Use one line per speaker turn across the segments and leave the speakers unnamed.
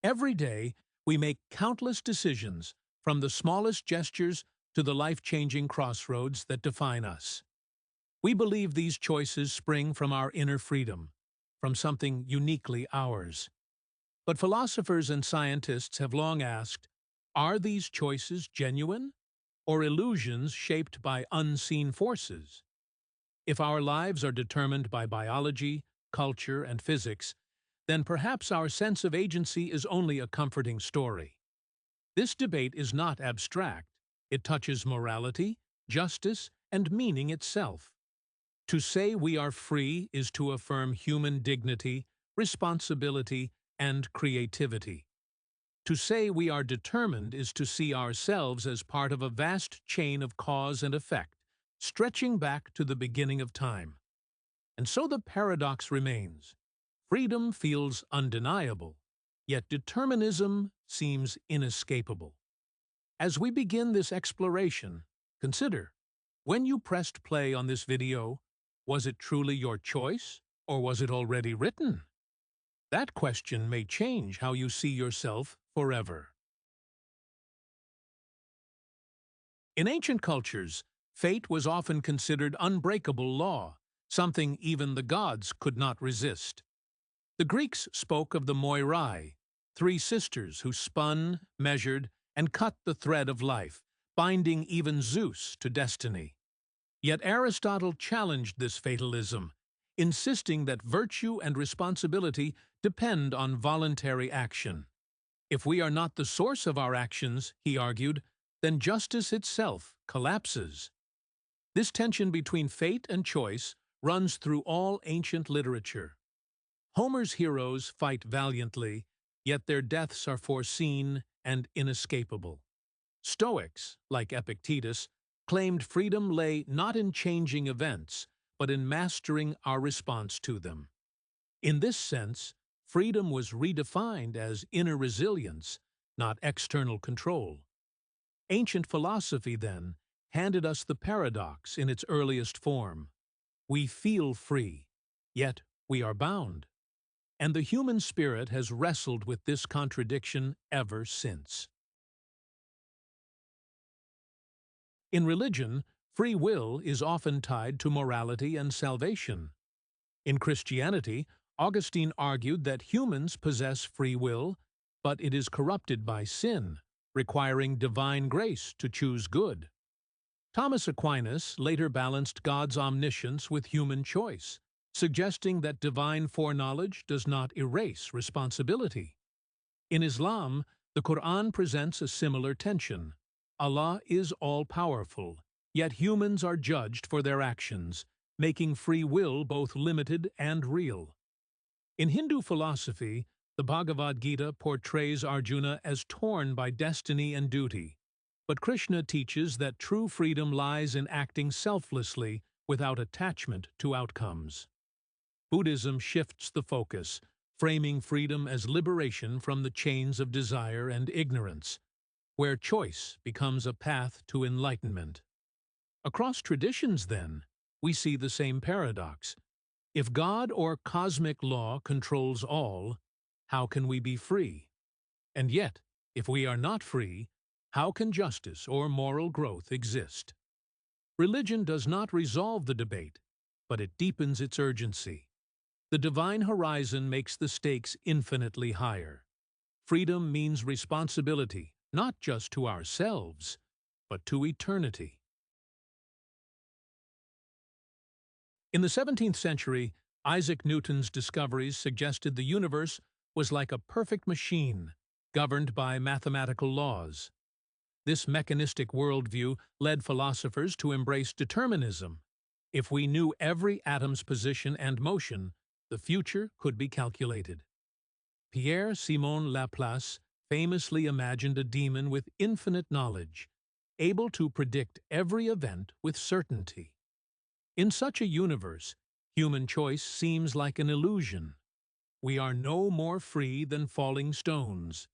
Every day, we make countless decisions, from the smallest gestures to the life-changing crossroads that define us. We believe these choices spring from our inner freedom, from something uniquely ours. But philosophers and scientists have long asked, are these choices genuine, or illusions shaped by unseen forces? If our lives are determined by biology, culture, and physics, then perhaps our sense of agency is only a comforting story. This debate is not abstract. It touches morality, justice, and meaning itself. To say we are free is to affirm human dignity, responsibility, and creativity. To say we are determined is to see ourselves as part of a vast chain of cause and effect, stretching back to the beginning of time. And so the paradox remains. Freedom feels undeniable, yet determinism seems inescapable. As we begin this exploration, consider, when you pressed play on this video, was it truly your choice, or was it already written? That question may change how you see yourself forever. In ancient cultures, fate was often considered unbreakable law, something even the gods could not resist. The Greeks spoke of the Moirai, three sisters who spun, measured, and cut the thread of life, binding even Zeus to destiny. Yet Aristotle challenged this fatalism, insisting that virtue and responsibility depend on voluntary action. If we are not the source of our actions, he argued, then justice itself collapses. This tension between fate and choice runs through all ancient literature. Homer's heroes fight valiantly, yet their deaths are foreseen and inescapable. Stoics, like Epictetus, claimed freedom lay not in changing events, but in mastering our response to them. In this sense, freedom was redefined as inner resilience, not external control. Ancient philosophy, then, handed us the paradox in its earliest form. We feel free, yet we are bound. And the human spirit has wrestled with this contradiction ever since. In religion, free will is often tied to morality and salvation. In Christianity, Augustine argued that humans possess free will, but it is corrupted by sin, requiring divine grace to choose good. Thomas Aquinas later balanced God's omniscience with human choice, suggesting that divine foreknowledge does not erase responsibility. In Islam, the Quran presents a similar tension. Allah is all-powerful, yet humans are judged for their actions, making free will both limited and real. In Hindu philosophy, the Bhagavad Gita portrays Arjuna as torn by destiny and duty, but Krishna teaches that true freedom lies in acting selflessly without attachment to outcomes. Buddhism shifts the focus, framing freedom as liberation from the chains of desire and ignorance, where choice becomes a path to enlightenment. Across traditions, then, we see the same paradox. If God or cosmic law controls all, how can we be free? And yet, if we are not free, how can justice or moral growth exist? Religion does not resolve the debate, but it deepens its urgency. The divine horizon makes the stakes infinitely higher. Freedom means responsibility, not just to ourselves, but to eternity. In the 17th century, Isaac Newton's discoveries suggested the universe was like a perfect machine, governed by mathematical laws. This mechanistic worldview led philosophers to embrace determinism. If we knew every atom's position and motion, the future could be calculated. Pierre-Simon Laplace famously imagined a demon with infinite knowledge, able to predict every event with certainty. In such a universe, human choice seems like an illusion. We are no more free than falling stones.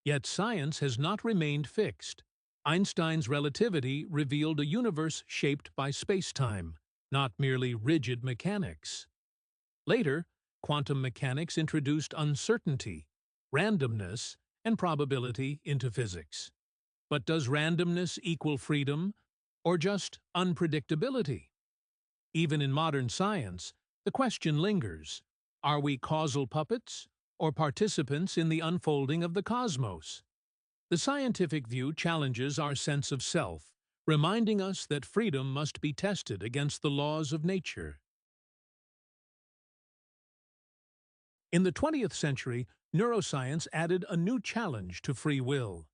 Yet science has not remained fixed. Einstein's relativity revealed a universe shaped by space-time, not merely rigid mechanics. Later, quantum mechanics introduced uncertainty, randomness, and probability into physics. But does randomness equal freedom, or just unpredictability? Even in modern science, the question lingers: are we causal puppets, or participants in the unfolding of the cosmos? The scientific view challenges our sense of self, reminding us that freedom must be tested against the laws of nature. In the 20th century, neuroscience added a new challenge to free will.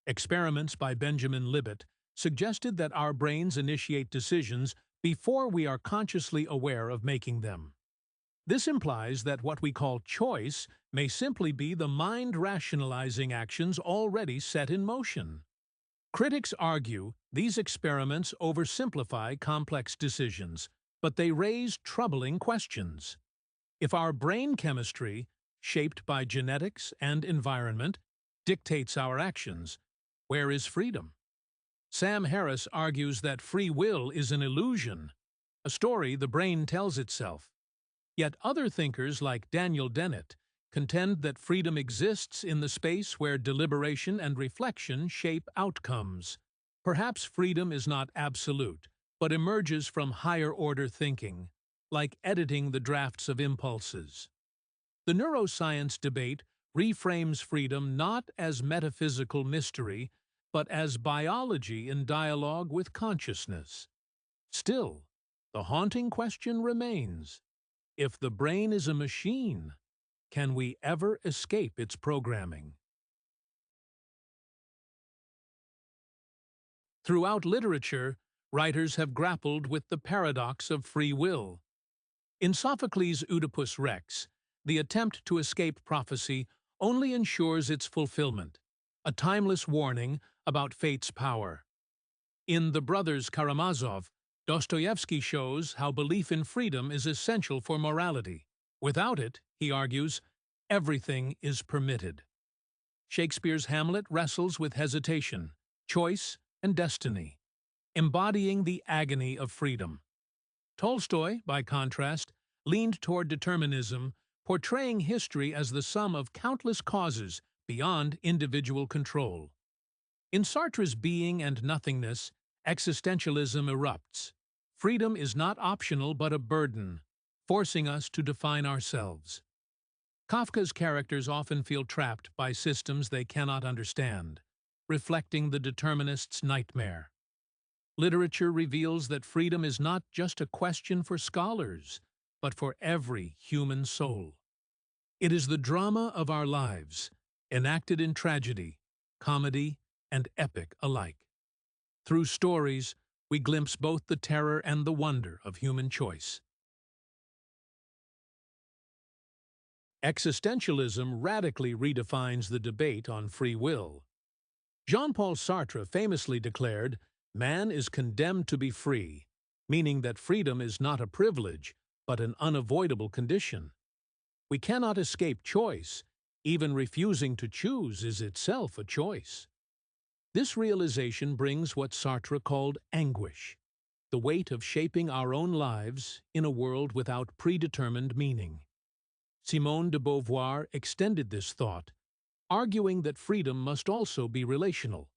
Experiments by Benjamin Libet suggested that our brains initiate decisions before we are consciously aware of making them. This implies that what we call choice may simply be the mind rationalizing actions already set in motion. Critics argue these experiments oversimplify complex decisions, but they raise troubling questions. If our brain chemistry, shaped by genetics and environment, dictates our actions, where is freedom? Sam Harris argues that free will is an illusion, a story the brain tells itself. Yet other thinkers like Daniel Dennett contend that freedom exists in the space where deliberation and reflection shape outcomes. Perhaps freedom is not absolute, but emerges from higher-order thinking, like editing the drafts of impulses. The neuroscience debate reframes freedom not as metaphysical mystery, but as biology in dialogue with consciousness. Still, the haunting question remains: if the brain is a machine, can we ever escape its programming? Throughout literature, writers have grappled with the paradox of free will. In Sophocles' Oedipus Rex, the attempt to escape prophecy only ensures its fulfillment, a timeless warning about fate's power. In The Brothers Karamazov, Dostoevsky shows how belief in freedom is essential for morality. Without it, he argues, everything is permitted. Shakespeare's Hamlet wrestles with hesitation, choice, and destiny, embodying the agony of freedom. Tolstoy, by contrast, leaned toward determinism, portraying history as the sum of countless causes beyond individual control. In Sartre's Being and Nothingness, existentialism erupts. Freedom is not optional but a burden, forcing us to define ourselves. Kafka's characters often feel trapped by systems they cannot understand, reflecting the determinist's nightmare. Literature reveals that freedom is not just a question for scholars, but for every human soul. It is the drama of our lives, enacted in tragedy, comedy, and epic alike. Through stories, we glimpse both the terror and the wonder of human choice. Existentialism radically redefines the debate on free will. Jean-Paul Sartre famously declared, "Man is condemned to be free," meaning that freedom is not a privilege, but an unavoidable condition. We cannot escape choice. Even refusing to choose is itself a choice. This realization brings what Sartre called anguish, the weight of shaping our own lives in a world without predetermined meaning. Simone de Beauvoir extended this thought, arguing that freedom must also be relational,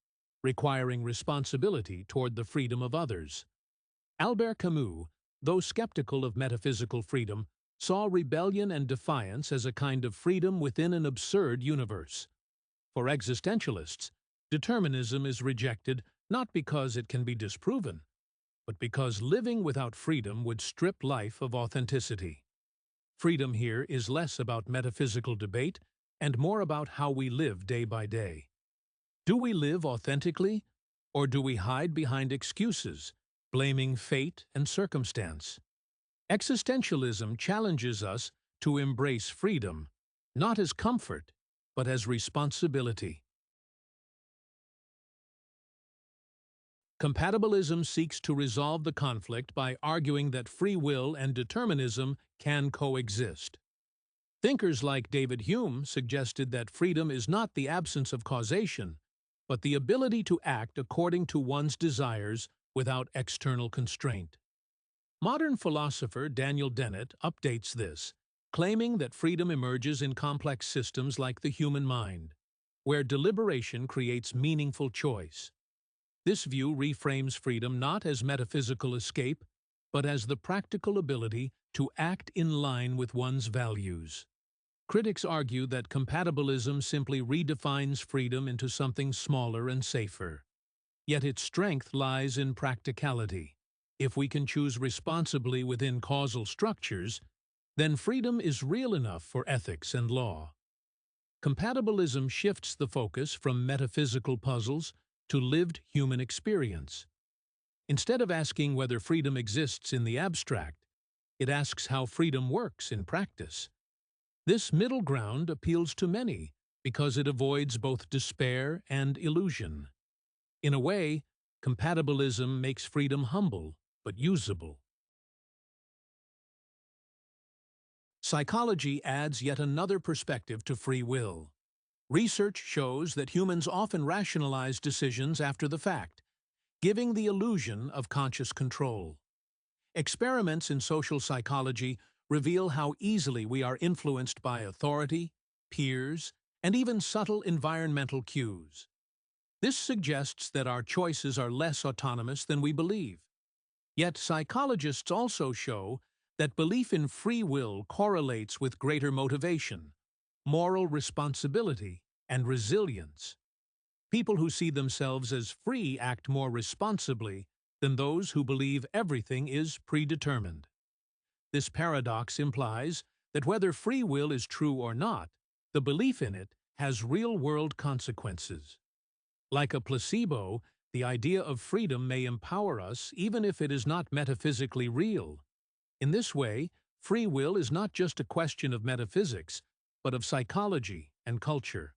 requiring responsibility toward the freedom of others. Albert Camus, though skeptical of metaphysical freedom, saw rebellion and defiance as a kind of freedom within an absurd universe. For existentialists, determinism is rejected not because it can be disproven, but because living without freedom would strip life of authenticity. Freedom here is less about metaphysical debate and more about how we live day by day. Do we live authentically, or do we hide behind excuses, blaming fate and circumstance? Existentialism challenges us to embrace freedom, not as comfort, but as responsibility. Compatibilism seeks to resolve the conflict by arguing that free will and determinism can coexist. Thinkers like David Hume suggested that freedom is not the absence of causation, but the ability to act according to one's desires without external constraint. Modern philosopher Daniel Dennett updates this, claiming that freedom emerges in complex systems like the human mind. where deliberation creates meaningful choice. This view reframes freedom not as metaphysical escape, but as the practical ability to act in line with one's values. Critics argue that compatibilism simply redefines freedom into something smaller and safer. Yet its strength lies in practicality. If we can choose responsibly within causal structures, then freedom is real enough for ethics and law. Compatibilism shifts the focus from metaphysical puzzles to lived human experience. Instead of asking whether freedom exists in the abstract, it asks how freedom works in practice. This middle ground appeals to many because it avoids both despair and illusion. In a way, compatibilism makes freedom humble but usable. Psychology adds yet another perspective to free will. Research shows that humans often rationalize decisions after the fact, giving the illusion of conscious control. Experiments in social psychology reveal how easily we are influenced by authority, peers, and even subtle environmental cues. This suggests that our choices are less autonomous than we believe. Yet psychologists also show that belief in free will correlates with greater motivation, moral responsibility, and resilience. People who see themselves as free act more responsibly than those who believe everything is predetermined. This paradox implies that whether free will is true or not, the belief in it has real-world consequences. Like a placebo, the idea of freedom may empower us even if it is not metaphysically real. In this way, free will is not just a question of metaphysics, but of psychology and culture.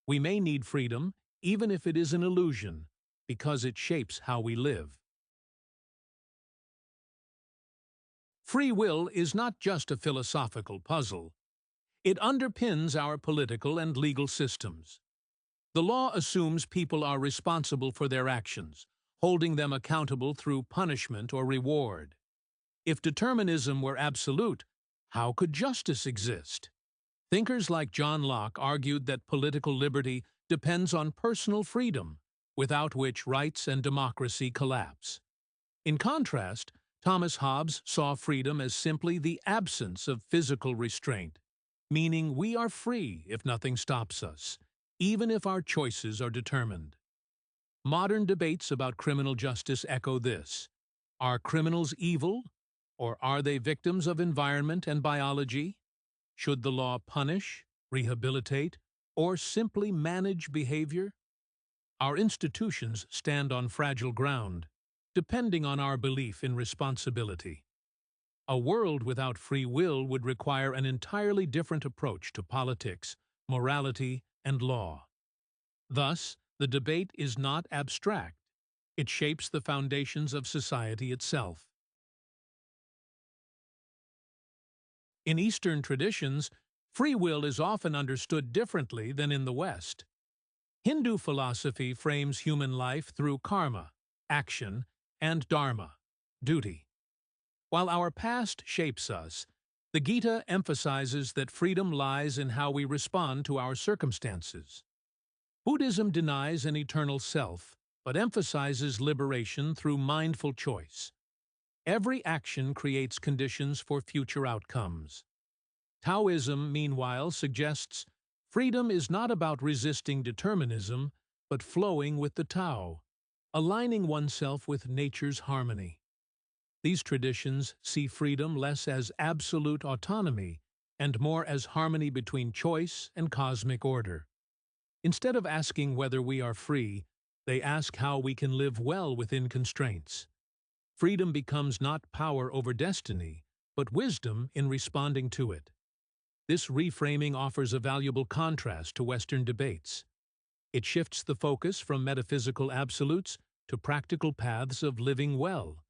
We may need freedom, even if it is an illusion, because it shapes how we live. Free will is not just a philosophical puzzle. It underpins our political and legal systems. The law assumes people are responsible for their actions, holding them accountable through punishment or reward. If determinism were absolute, how could justice exist? Thinkers like John Locke argued that political liberty depends on personal freedom, without which rights and democracy collapse. In contrast, Thomas Hobbes saw freedom as simply the absence of physical restraint, meaning we are free if nothing stops us, even if our choices are determined. Modern debates about criminal justice echo this. Are criminals evil, or are they victims of environment and biology? Should the law punish, rehabilitate, or simply manage behavior? Our institutions stand on fragile ground, depending on our belief in responsibility. A world without free will would require an entirely different approach to politics, morality, and law. Thus, the debate is not abstract. It shapes the foundations of society itself. In Eastern traditions, free will is often understood differently than in the West. Hindu philosophy frames human life through karma, action, and dharma, duty. While our past shapes us, the Gita emphasizes that freedom lies in how we respond to our circumstances. Buddhism denies an eternal self, but emphasizes liberation through mindful choice. Every action creates conditions for future outcomes. Taoism, meanwhile, suggests freedom is not about resisting determinism, but flowing with the Tao, aligning oneself with nature's harmony. These traditions see freedom less as absolute autonomy and more as harmony between choice and cosmic order. Instead of asking whether we are free, they ask how we can live well within constraints. Freedom becomes not power over destiny, but wisdom in responding to it. This reframing offers a valuable contrast to Western debates. It shifts the focus from metaphysical absolutes to practical paths of living well.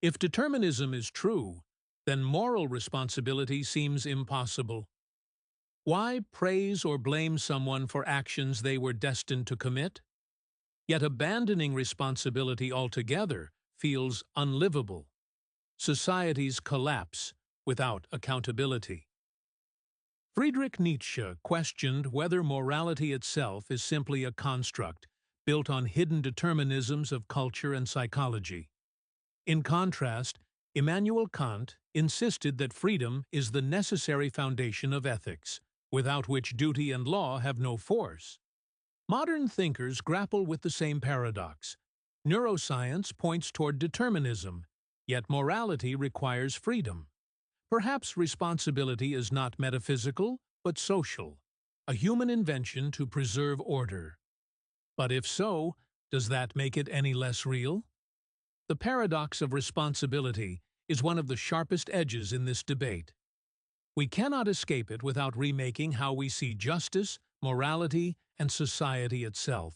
If determinism is true, then moral responsibility seems impossible. Why praise or blame someone for actions they were destined to commit? Yet abandoning responsibility altogether feels unlivable. Societies collapse without accountability. Friedrich Nietzsche questioned whether morality itself is simply a construct built on hidden determinisms of culture and psychology. In contrast, Immanuel Kant insisted that freedom is the necessary foundation of ethics, without which duty and law have no force. Modern thinkers grapple with the same paradox. Neuroscience points toward determinism, yet morality requires freedom. Perhaps responsibility is not metaphysical, but social, a human invention to preserve order. But if so, does that make it any less real? The paradox of responsibility is one of the sharpest edges in this debate. We cannot escape it without remaking how we see justice, morality, and society itself.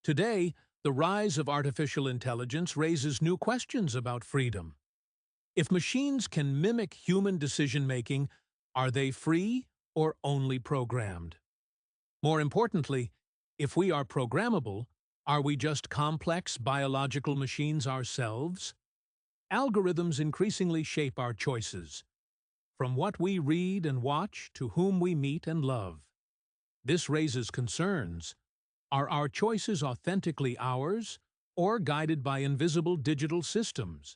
Today, the rise of artificial intelligence raises new questions about freedom. If machines can mimic human decision-making, are they free or only programmed? More importantly, if we are programmable, are we just complex biological machines ourselves? Algorithms increasingly shape our choices, from what we read and watch to whom we meet and love. This raises concerns. Are our choices authentically ours, or guided by invisible digital systems?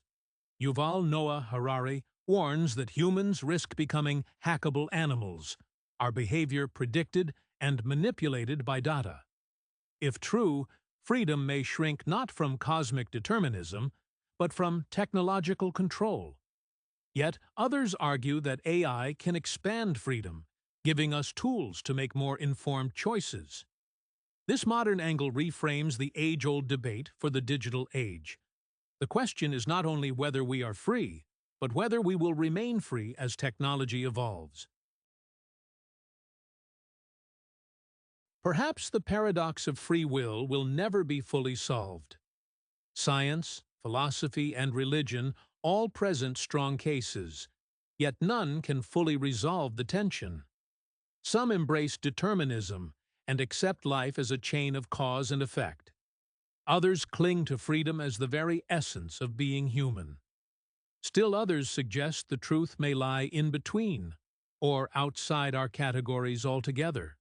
Yuval Noah Harari warns that humans risk becoming hackable animals, our behavior predicted and manipulated by data. If true, freedom may shrink not from cosmic determinism, but from technological control. Yet others argue that AI can expand freedom, giving us tools to make more informed choices. This modern angle reframes the age-old debate for the digital age. The question is not only whether we are free, but whether we will remain free as technology evolves. Perhaps the paradox of free will never be fully solved. Science, philosophy, and religion all present strong cases, yet none can fully resolve the tension. Some embrace determinism and accept life as a chain of cause and effect. Others cling to freedom as the very essence of being human. Still others suggest the truth may lie in between, or outside our categories altogether.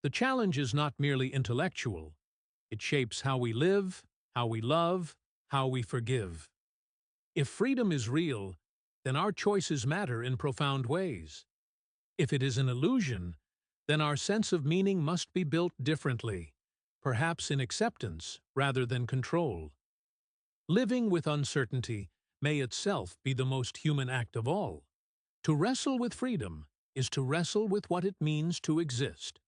The challenge is not merely intellectual. It shapes how we live, how we love, how we forgive. If freedom is real, then our choices matter in profound ways. If it is an illusion, then our sense of meaning must be built differently, perhaps in acceptance rather than control. Living with uncertainty may itself be the most human act of all. To wrestle with freedom is to wrestle with what it means to exist.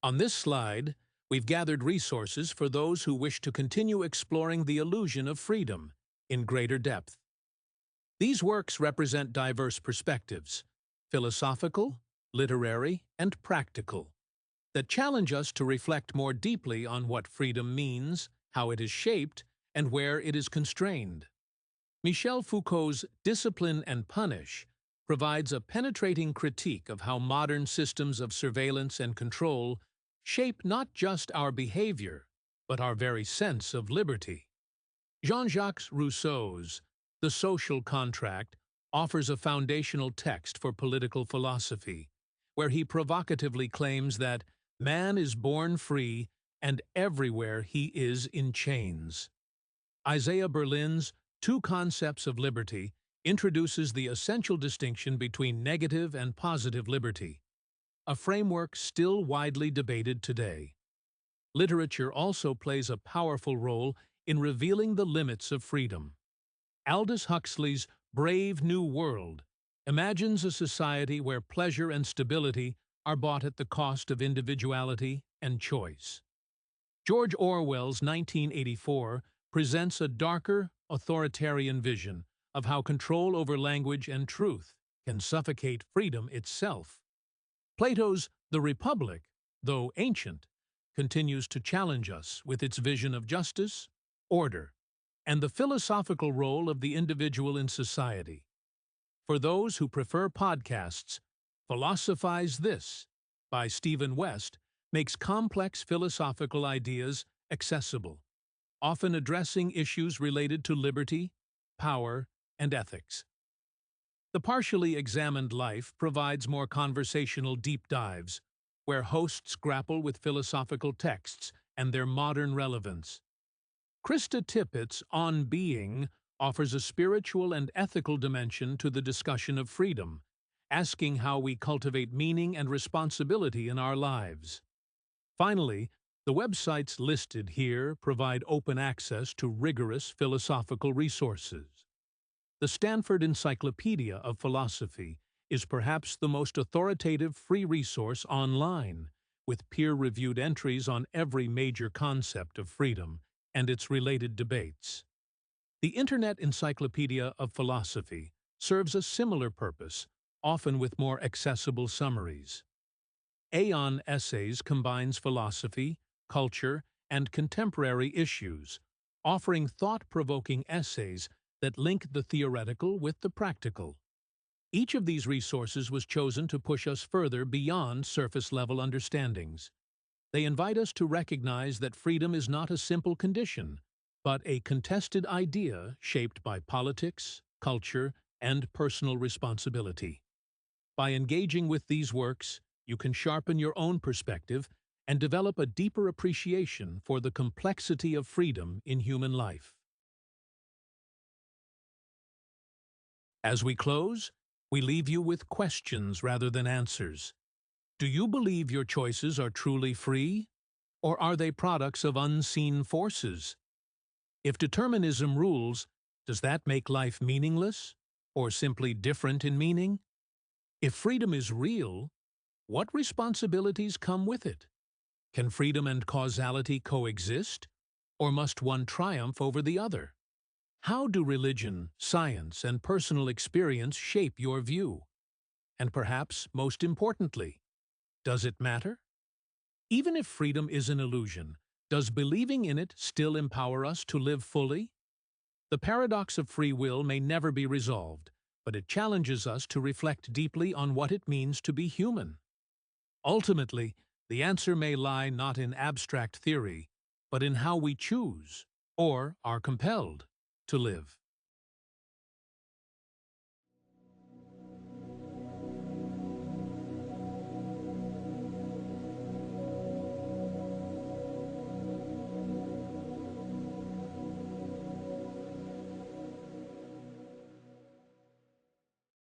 On this slide, we've gathered resources for those who wish to continue exploring the illusion of freedom in greater depth. These works represent diverse perspectives, philosophical, literary, and practical, that challenge us to reflect more deeply on what freedom means, how it is shaped, and where it is constrained. Michel Foucault's Discipline and Punish provides a penetrating critique of how modern systems of surveillance and control shape not just our behavior, but our very sense of liberty. Jean-Jacques Rousseau's The Social Contract offers a foundational text for political philosophy, where he provocatively claims that man is born free and everywhere he is in chains. Isaiah Berlin's Two Concepts of Liberty introduces the essential distinction between negative and positive liberty, a framework still widely debated today. Literature also plays a powerful role in revealing the limits of freedom. Aldous Huxley's Brave New World imagines a society where pleasure and stability are bought at the cost of individuality and choice. George Orwell's 1984 presents a darker, authoritarian vision of how control over language and truth can suffocate freedom itself. Plato's The Republic, though ancient, continues to challenge us with its vision of justice, order, and the philosophical role of the individual in society. For those who prefer podcasts, Philosophize This by Stephen West makes complex philosophical ideas accessible, often addressing issues related to liberty, power, and ethics. The Partially Examined Life provides more conversational deep dives, where hosts grapple with philosophical texts and their modern relevance. Krista Tippett's On Being offers a spiritual and ethical dimension to the discussion of freedom, asking how we cultivate meaning and responsibility in our lives. Finally, the websites listed here provide open access to rigorous philosophical resources. The Stanford Encyclopedia of Philosophy is perhaps the most authoritative free resource online, with peer-reviewed entries on every major concept of freedom and its related debates. The Internet Encyclopedia of Philosophy serves a similar purpose, often with more accessible summaries. Aeon Essays combines philosophy, culture, and contemporary issues, offering thought-provoking essays that link the theoretical with the practical. Each of these resources was chosen to push us further beyond surface-level understandings. They invite us to recognize that freedom is not a simple condition, but a contested idea shaped by politics, culture, and personal responsibility. By engaging with these works, you can sharpen your own perspective and develop a deeper appreciation for the complexity of freedom in human life. As we close, we leave you with questions rather than answers. Do you believe your choices are truly free, or are they products of unseen forces? If determinism rules, does that make life meaningless, or simply different in meaning? If freedom is real, what responsibilities come with it? Can freedom and causality coexist, or must one triumph over the other? How do religion, science, and personal experience shape your view? And perhaps, most importantly, does it matter? Even if freedom is an illusion, does believing in it still empower us to live fully? The paradox of free will may never be resolved, but it challenges us to reflect deeply on what it means to be human. Ultimately, the answer may lie not in abstract theory, but in how we choose, or are compelled, to live.